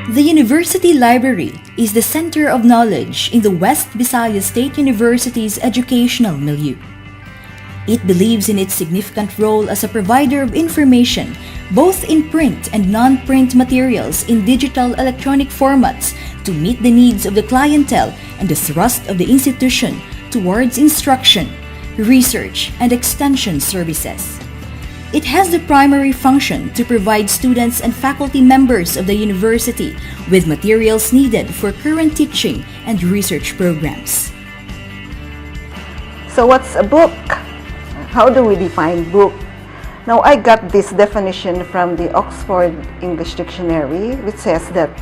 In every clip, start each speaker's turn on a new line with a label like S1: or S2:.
S1: The University Library is the center of knowledge in the West Visayas State University's educational milieu. It believes in its significant role as a provider of information, both in print and non-print materials in digital electronic formats to meet the needs of the clientele and the thrust of the institution towards instruction, research, and extension services. It has the primary function to provide students and faculty members of the university with materials needed for current teaching and research programs.
S2: So what's a book? How do we define book? Now I got this definition from the Oxford English Dictionary, which says that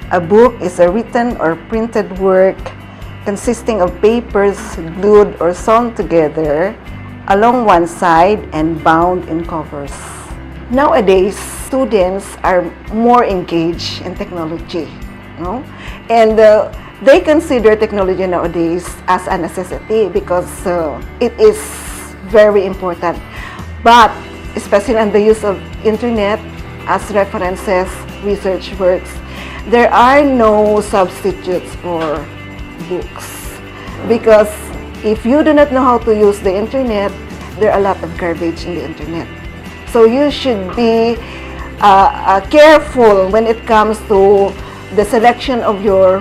S2: a book is a written or printed work consisting of papers glued or sewn together along one side and bound in covers. Nowadays, students are more engaged in technology, and they consider technology nowadays as a necessity because it is very important. But especially on the use of internet as references, research works, there are no substitutes for books, because if you do not know how to use the internet, there are a lot of garbage in the internet. So you should be careful when it comes to the selection of your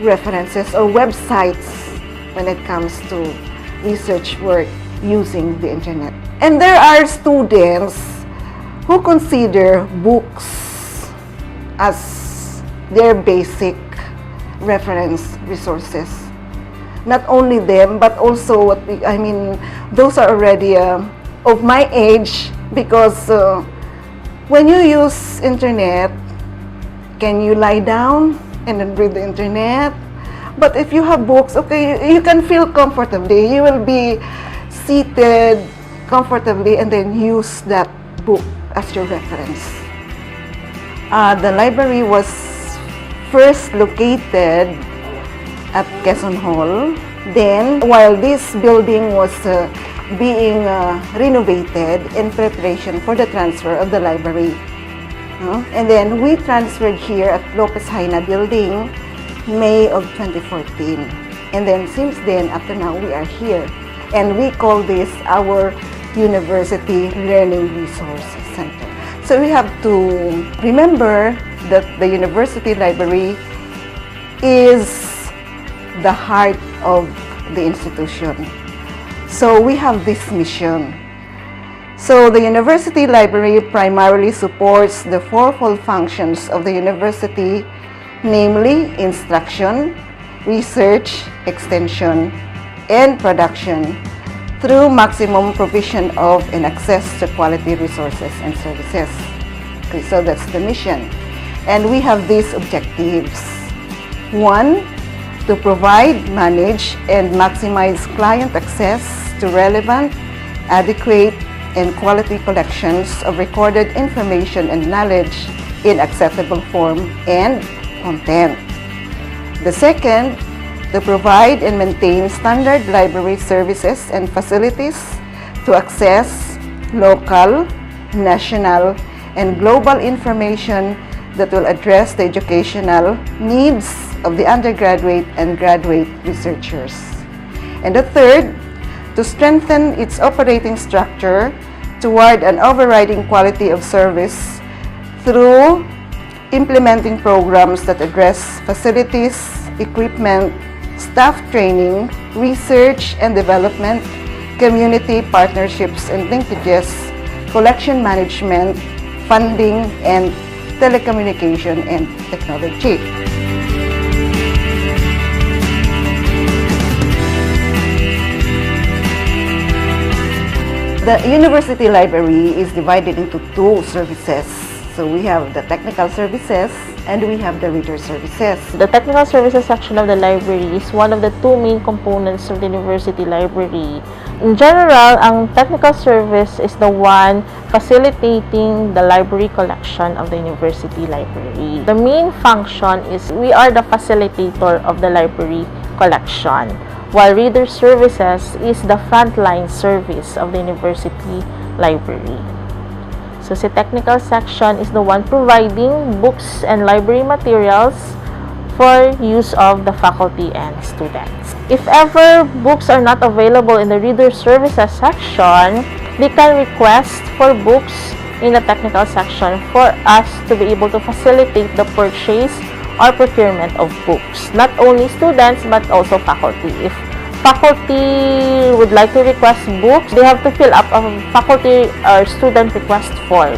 S2: references or websites when it comes to research work using the internet. And there are students who consider books as their basic reference resources. Not only them, but also those are already of my age, because when you use internet, can you lie down and then read the internet? But if you have books, okay, you can feel comfortably. You will be seated comfortably and then use that book as your reference. The library was first located at Quezon Hall. Then, while this building was being renovated in preparation for the transfer of the library, and then we transferred here at Lopez Haina building May of 2014. And then since then, up to now, we are here. And we call this our University Learning Resource Center. So we have to remember that the University Library is the heart of the institution. So we have this mission. So the University Library primarily supports the fourfold functions of the university, namely instruction, research, extension, and production through maximum provision of and access to quality resources and services. Okay, so that's the mission. And we have these objectives. 1, to provide, manage, and maximize client access to relevant, adequate, and quality collections of recorded information and knowledge in accessible form and content. The second, to provide and maintain standard library services and facilities to access local, national, and global information that will address the educational needs of the undergraduate and graduate researchers. And the third, to strengthen its operating structure toward an overriding quality of service through implementing programs that address facilities, equipment, staff training, research and development, community partnerships and linkages, collection management, funding, and telecommunication and technology. The University Library is divided into 2 services. So we have the technical services and we have the reader services.
S3: The technical services section of the library is one of the 2 main components of the university library. In general, ang technical service is the one facilitating the library collection of the university library. The main function is we are the facilitator of the library collection, while reader services is the frontline service of the university library. So, si technical section is the one providing books and library materials for use of the faculty and students. If ever books are not available in the reader services section, they can request for books in the technical section for us to be able to facilitate the purchase or procurement of books. Not only students, but also faculty. If faculty would like to request books, they have to fill up a faculty or student request form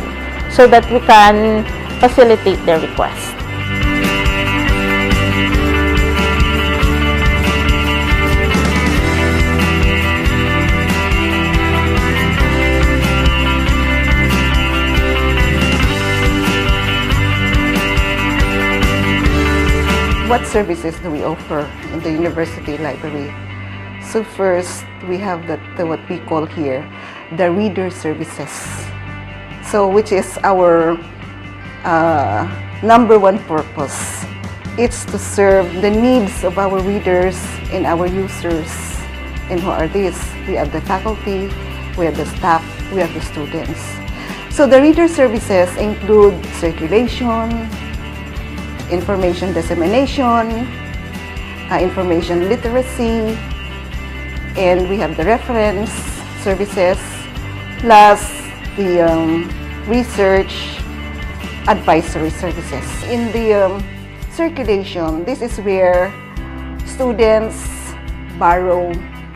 S3: so that we can facilitate their request.
S2: What services do we offer in the university library? So first, we have what we call here the reader services. So which is our number one purpose. It's to serve the needs of our readers and our users. And who are these? We have the faculty, we have the staff, we have the students. So the reader services include circulation, information dissemination, information literacy, and we have the reference services, plus the research advisory services. In the circulation, this is where students borrow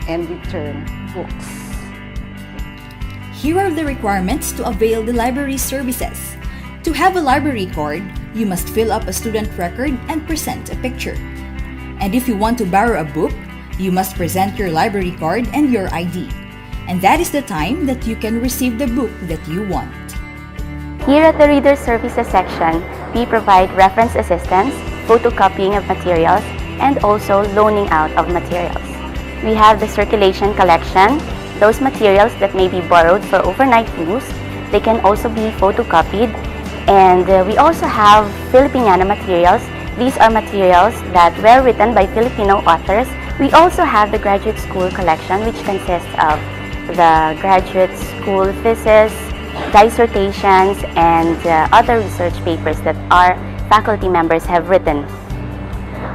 S2: and return books.
S1: Here are the requirements to avail the library services. To have a library card, you must fill up a student record and present a picture. And if you want to borrow a book, you must present your library card and your ID. And that is the time that you can receive the book that you want.
S4: Here at the Reader Services section, we provide reference assistance, photocopying of materials, and also loaning out of materials. We have the circulation collection, those materials that may be borrowed for overnight use. They can also be photocopied. And we also have Filipiniana materials. These are materials that were written by Filipino authors. We also have the graduate school collection, which consists of the graduate school thesis, dissertations, and other research papers that our faculty members have written.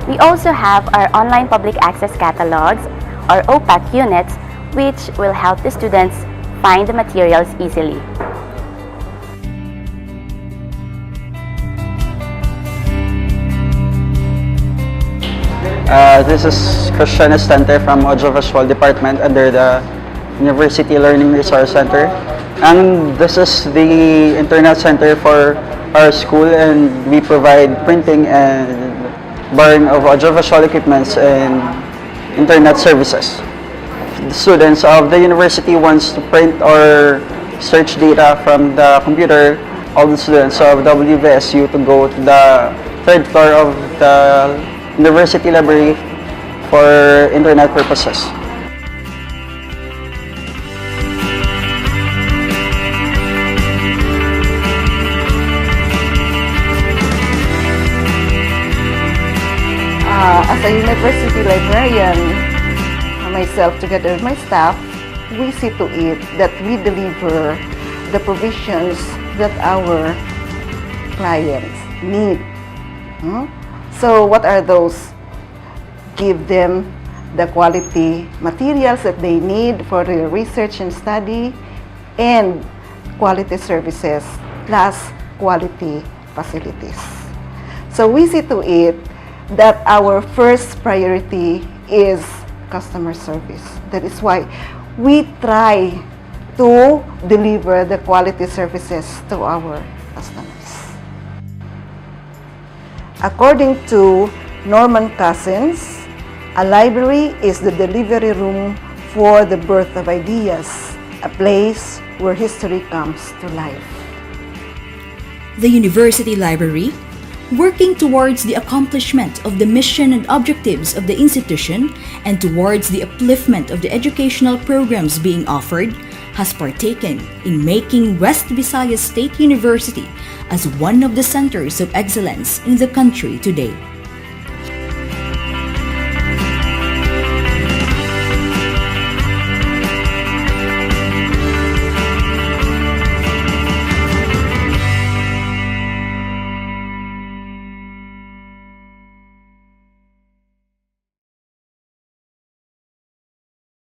S4: We also have our online public access catalogs, or OPAC units, which will help the students find the materials easily.
S5: This is Christian Estente from Audiovisual Department under the University Learning Resource Center. And this is the Internet Center for our school, and we provide printing and borrowing of audiovisual equipments and Internet services. The students of the university wants to print or search data from the computer. All the students of WVSU to go to the third floor of the university library for internet purposes.
S2: As a university librarian, myself together with my staff, we see to it that we deliver the provisions that our clients need. So what are those? Give them the quality materials that they need for their research and study, and quality services plus quality facilities. So we see to it that our first priority is customer service. That is why we try to deliver the quality services to our customers. According to Norman Cousins, a library is the delivery room for the birth of ideas, a place where history comes to life.
S1: The University Library, working towards the accomplishment of the mission and objectives of the institution and towards the upliftment of the educational programs being offered, has partaken in making West Visayas State University as one of the centers of excellence in the country today.